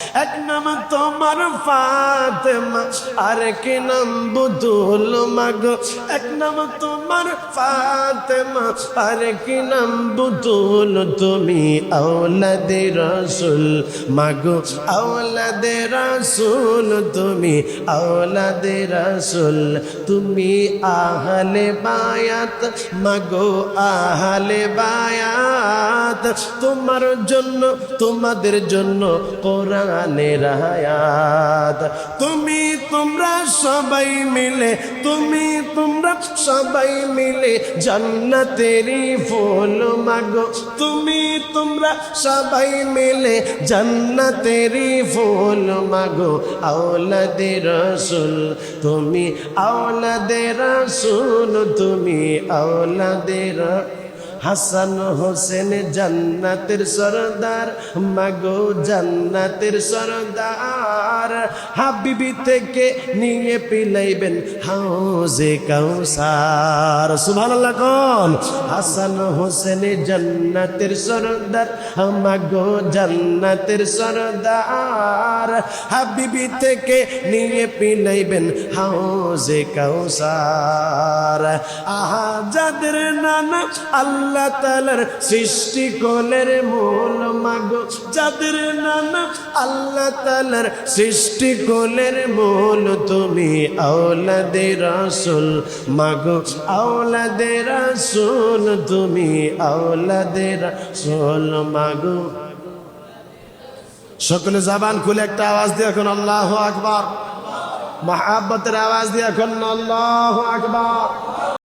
এক নাম তোমার ফাতেমা আর কি নাম বুতুল মাগো। এক নাম তোমার ফাতেমা আর কি নাম বুতুল। তুমি আওলাদে রাসূল মাগো আওলাদে রাসূল। তুমি আওলাদে রাসূল। তুমি আহলে বায়াত মাগো আহলে বায়াত। তোমার জন্য তোমাদের জন্য কোরআনের আয়াত। তুমি তোমরা সবাই মিলে তোমরা সবাই মিলে জান্নাতেরই ফুল মাগো। তুমি তোমরা সবাই মিলে জান্নাতেরই ফুল মাগো। আওলাদে রাসূল তুমি আওলাদে রাসূল। তুমি আওলাদে হাসান হোসেন জান্নাতের সরদার মাগো জান্নাতের সরদার। হাবিবি থেকে নিয়ে পিলাইবেন হাউজে কাউসার। সুবহানাল্লাহ কোন। হাসান হোসেন জান্নাতের সরদার মাগো জান্নাতের সরদার। হাবিবি থেকে নিয়ে পিলাইবেন হাউজে কাউসার। আহা যাদের নানা আল্লাহ তাআলার সৃষ্টি কোলের মূল মাগো। যাদের নানা আল্লাহ তাআলার সৃষ্টি কোলের মূল। তুমি আওলাদে রাসূল মাগো আওলাদে রাসূল। তুমি আওলাদে রাসূল মাগো। সকলে জবান খুলে একটা আওয়াজ দিয়ে এখন আল্লাহু আকবার। মহব্বতের আওয়াজ দিয়ে এখন আল্লাহু আকবার।